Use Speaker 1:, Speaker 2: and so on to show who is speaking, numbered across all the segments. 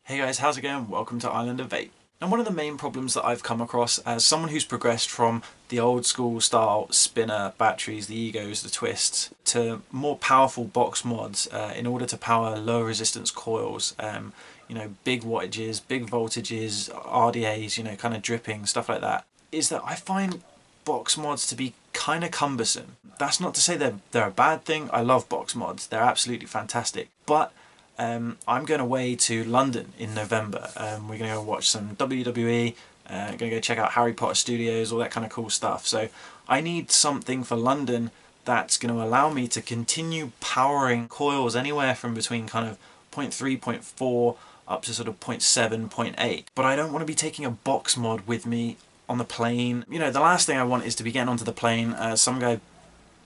Speaker 1: Hey guys, how's it going? Welcome to Island of Vape. And one of the main problems that I've come across as someone who's progressed from the old school style spinner batteries, the egos, the twists, to more powerful box mods in order to power low resistance coils, big wattages, big voltages, RDAs, kind of dripping, stuff like that, is that I find box mods to be kind of cumbersome. That's not to say they're a bad thing. I love box mods. They're absolutely fantastic. But I'm going away to London in November. We're going to go watch some WWE, going to go check out Harry Potter Studios, all that kind of cool stuff. So I need something for London that's going to allow me to continue powering coils anywhere from between kind of 0.3, 0.4 up to sort of 0.7, 0.8. But I don't want to be taking a box mod with me on the plane. The last thing I want is to be getting onto the plane, some guy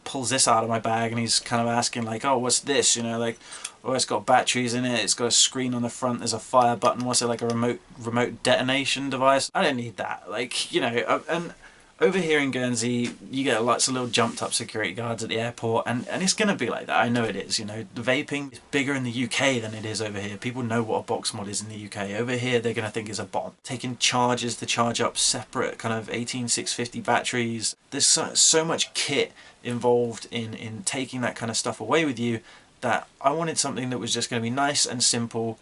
Speaker 1: pulls this out of my bag and he's kind of asking like, oh, what's this? Oh, it's got batteries in it, it's got a screen on the front, there's a fire button, what's it, like a remote detonation device? I don't need that. And over here in Guernsey, you get lots of little jumped up security guards at the airport, and it's going to be like that. I know it is. The vaping is bigger in the UK than it is over here. People know what a box mod is in the UK. Over here, they're going to think it's a bomb. Taking charges to charge up separate kind of 18650 batteries. There's so much kit involved in taking that kind of stuff away with you that I wanted something that was just going to be nice and simple.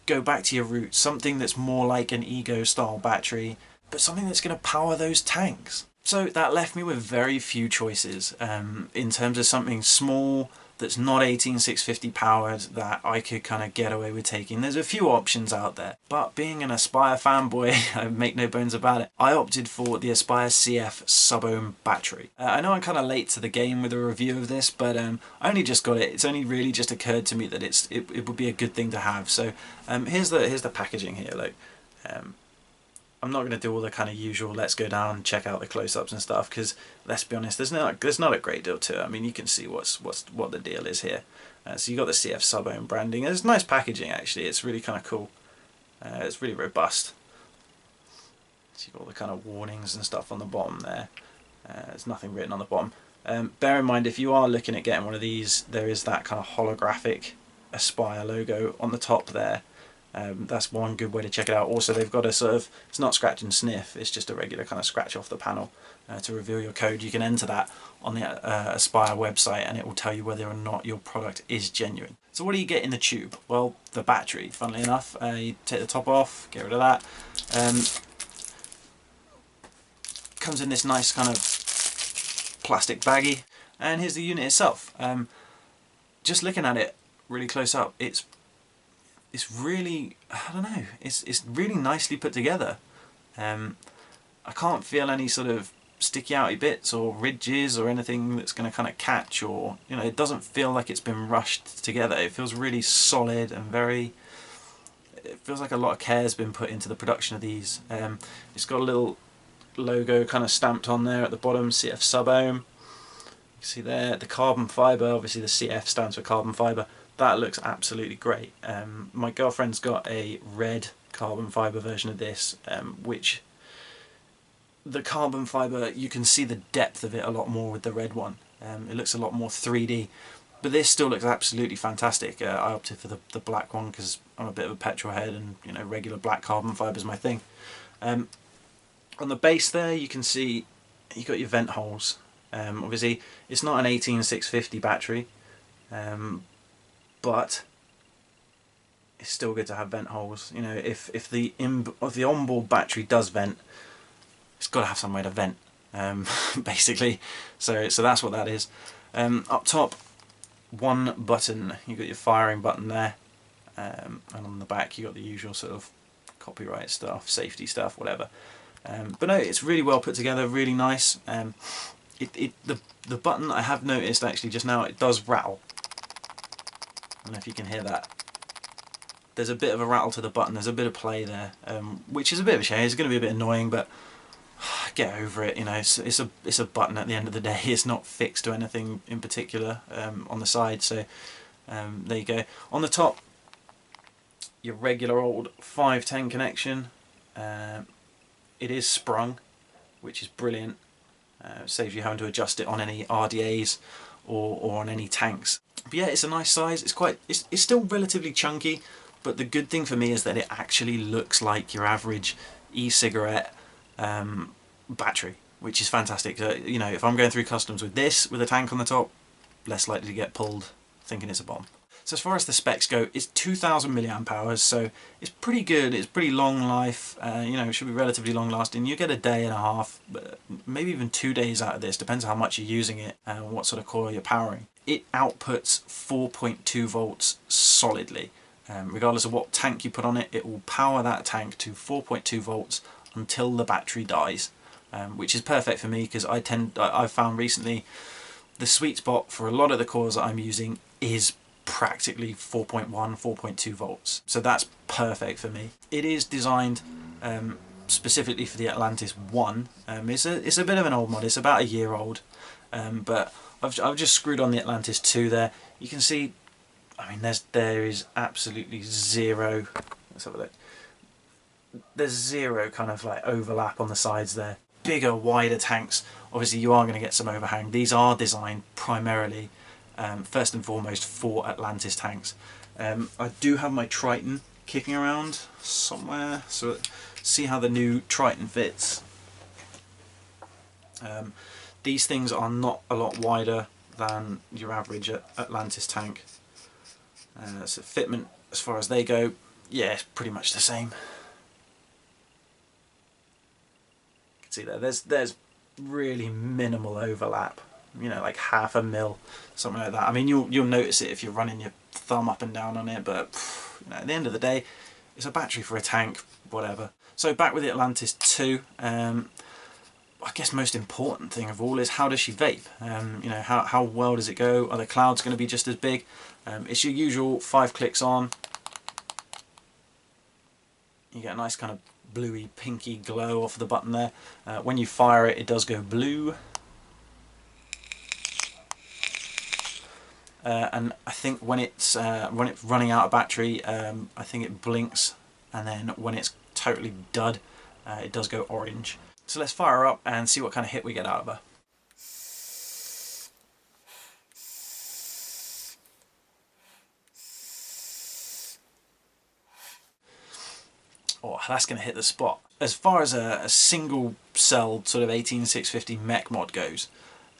Speaker 1: Go back to your roots. Something that's more like an ego style battery, but something that's going to power those tanks. So that left me with very few choices in terms of something small that's not 18650 powered that I could kind of get away with taking. There's a few options out there, but being an Aspire fanboy, I make no bones about it, I opted for the Aspire CF Sub-Ohm Battery. I know I'm kind of late to the game with a review of this, but I only just got it. It's only really just occurred to me that it would be a good thing to have. So here's the packaging here. I'm not going to do all the kind of usual let's go down and check out the close-ups and stuff, because let's be honest, there's not a great deal to it. I mean, you can see what the deal is here. So you got the CF Sub-Ohm branding. It's nice packaging actually. It's really kind of cool. It's really robust. So you got all the kind of warnings and stuff on the bottom there. There's nothing written on the bottom. Bear in mind, if you are looking at getting one of these, there is that kind of holographic Aspire logo on the top there. That's one good way to check it out. Also, they've got a sort of, it's not scratch and sniff, it's just a regular kind of scratch off the panel to reveal your code. You can enter that on the Aspire website and it will tell you whether or not your product is genuine. So what do you get in the tube? Well, the battery, funnily enough. You take the top off, get rid of that. Comes in this nice kind of plastic baggie, and here's the unit itself. Just looking at it really close up, it's really, I don't know, it's really nicely put together. I can't feel any sort of sticky outy bits or ridges or anything that's going to kind of catch, or it doesn't feel like it's been rushed together. It feels really solid and it feels like a lot of care has been put into the production of these. It's got a little logo kind of stamped on there at the bottom, CF Sub-Ohm. You can see there the carbon fibre, obviously the CF stands for carbon fibre. That looks absolutely great. My girlfriend's got a red carbon fibre version of this, which the carbon fibre, you can see the depth of it a lot more with the red one. It looks a lot more 3D, but this still looks absolutely fantastic. I opted for the black one because I'm a bit of a petrol head, and regular black carbon fibre is my thing. On the base there, you can see you've got your vent holes. Obviously, it's not an 18650 battery. But it's still good to have vent holes. If the onboard battery does vent, it's got to have somewhere to vent, basically. So that's what that is. Up top, one button. You got your firing button there, and on the back you got the usual sort of copyright stuff, safety stuff, whatever. But no, it's really well put together, really nice. The button, I have noticed actually just now, it does rattle. I don't know if you can hear that. There's a bit of a rattle to the button, there's a bit of play there, which is a bit of a shame. It's going to be a bit annoying, but get over it. It's a button at the end of the day. It's not fixed to anything in particular on the side, so there you go. On the top, your regular old 510 connection. It is sprung, which is brilliant. Saves you having to adjust it on any RDAs or on any tanks. But yeah, it's a nice size. It's still relatively chunky, But the good thing for me is that it actually looks like your average e-cigarette battery, which is fantastic. You know, if I'm going through customs with this, with a tank on the top, less likely to get pulled thinking it's a bomb. So as far as the specs go, it's 2000 milliamp hours, so it's pretty good. It's pretty long life. You know, it should be relatively long lasting. You get a day and a half, maybe even 2 days out of this. Depends on how much you're using it and what sort of coil you're powering. It outputs 4.2 volts solidly. Regardless of what tank you put on it, it will power that tank to 4.2 volts until the battery dies, which is perfect for me because I've found recently the sweet spot for a lot of the coils that I'm using is practically 4.1, 4.2 volts. So that's perfect for me. It is designed specifically for the Atlantis 1. It's a bit of an old mod, it's about a year old, but I've just screwed on the Atlantis 2 there. You can see, I mean, there is absolutely zero, let's have a look. There's zero kind of like overlap on the sides there. Bigger, wider tanks, obviously you are going to get some overhang. These are designed primarily, first and foremost, for Atlantis tanks. I do have my Triton kicking around somewhere, so see how the new Triton fits. These things are not a lot wider than your average Atlantis tank. So fitment, as far as they go, yeah, it's pretty much the same. You can see there, there's really minimal overlap. You know, like 0.5 mil, something like that. I mean, you'll notice it if you're running your thumb up and down on it, but you know, at the end of the day, it's a battery for a tank, whatever. So back with the Atlantis 2. I guess most important thing of all is how does she vape? You know, how well does it go? Are the clouds going to be just as big? It's your usual 5 clicks on. You get a nice kind of bluey, pinky glow off the button there. When you fire it, it does go blue. And I think when it's running out of battery, I think it blinks, and then when it's totally dud, it does go orange. So let's fire her up and see what kind of hit we get out of her. Oh, that's going to hit the spot. As far as a single cell sort of 18650 mech mod goes,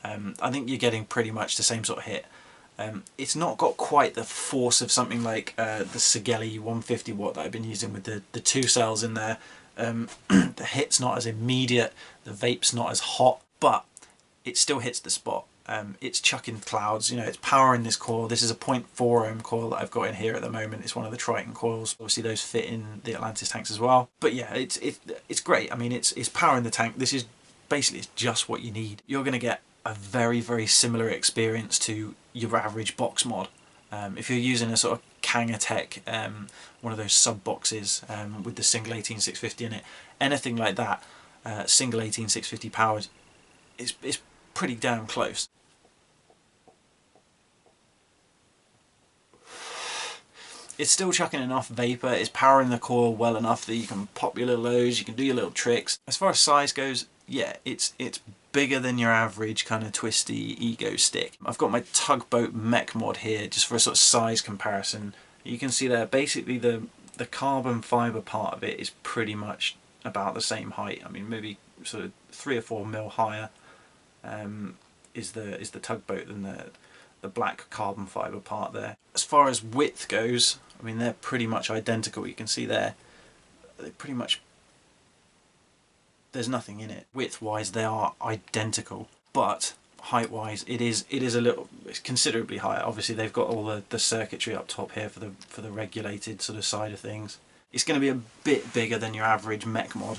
Speaker 1: I think you're getting pretty much the same sort of hit. It's not got quite the force of something like the Sigeli 150 watt that I've been using with the 2 cells in there. The hit's not as immediate, the vape's not as hot, but it still hits the spot. It's chucking clouds, you know, it's powering this coil. This is a 0.4 ohm coil that I've got in here at the moment. It's one of the Triton coils. Obviously those fit in the Atlantis tanks as well. But yeah, it's great. I mean, it's powering the tank. This is basically just what you need. You're going to get a very, very similar experience to your average box mod. If you're using a sort of Kangatech, one of those sub boxes with the single 18650 in it, anything like that, single 18650 powered, is pretty damn close. It's still chucking enough vapor, it's powering the coil well enough that you can pop your little O's, you can do your little tricks. As far as size goes, yeah, it's bigger than your average kind of twisty ego stick. I've got my tugboat mech mod here just for a sort of size comparison. You can see there basically the carbon fibre part of it is pretty much about the same height. I mean, maybe sort of 3 or 4 mil higher is the tugboat than the black carbon fibre part there. As far as width goes, I mean, they're pretty much identical. You can see there, they pretty much, there's nothing in it. Width wise they are identical, but height wise it's considerably higher. Obviously they've got all the circuitry up top here for the regulated sort of side of things. It's going to be a bit bigger than your average mech mod,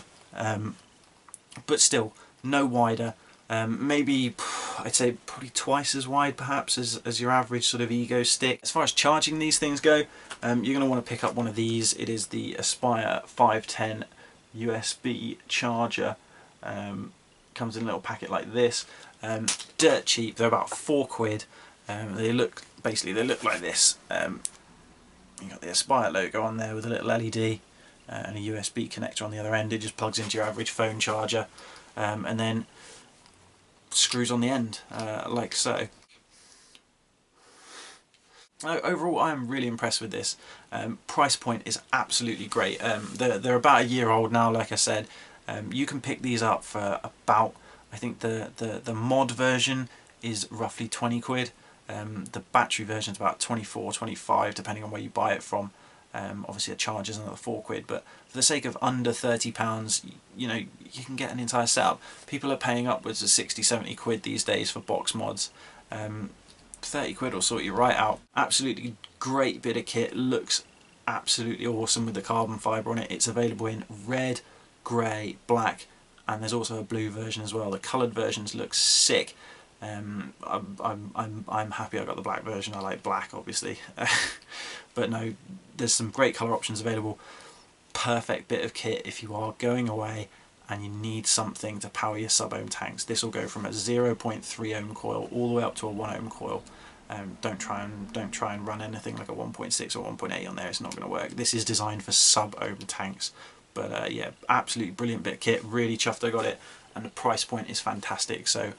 Speaker 1: but still no wider. Maybe I'd say probably twice as wide perhaps as your average sort of ego stick. As far as charging these things go, you're going to want to pick up one of these. It is the Aspire 510 USB charger. Comes in a little packet like this. Dirt cheap, they're about £4. They look like this. You got the Aspire logo on there with a little LED and a USB connector on the other end. It just plugs into your average phone charger, and then screws on the end like so. Overall, I am really impressed with this. Price point is absolutely great. They're about a year old now, like I said. You can pick these up for about, I think the mod version is roughly 20 quid. The battery version is about 24, 25, depending on where you buy it from. Obviously a charge is another 4 quid, but for the sake of under £30, you know, you can get an entire setup. People are paying upwards of 60, 70 quid these days for box mods. 30 quid will sort you right out. Absolutely great bit of kit, looks absolutely awesome with the carbon fibre on it. It's available in red, grey, black, and there's also a blue version as well. The coloured versions look sick. I'm happy I got the black version. I like black, obviously. But no, there's some great colour options available. Perfect bit of kit if you are going away and you need something to power your sub-ohm tanks. This will go from a 0.3 ohm coil all the way up to a 1 ohm coil. Don't try and run anything like a 1.6 or 1.8 on there. It's not going to work. This is designed for sub-ohm tanks. But yeah, absolutely brilliant bit of kit. Really chuffed I got it, and the price point is fantastic. So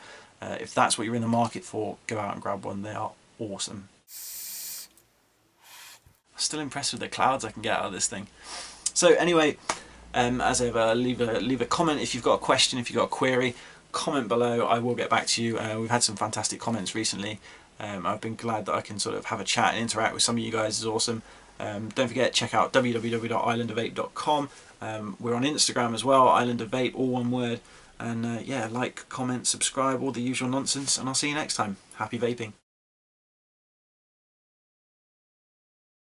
Speaker 1: if that's what you're in the market for, go out and grab one. They are awesome. I'm still impressed with the clouds I can get out of this thing. So anyway, as ever, leave a comment if you've got a question, if you've got a query. Comment below, I will get back to you. We've had some fantastic comments recently. I've been glad that I can sort of have a chat and interact with some of you guys. It's awesome. Don't forget, check out www.islandofvape.com. We're on Instagram as well, Island of Vape, all one word. And yeah, like, comment, subscribe, all the usual nonsense, and I'll see you next time. Happy vaping.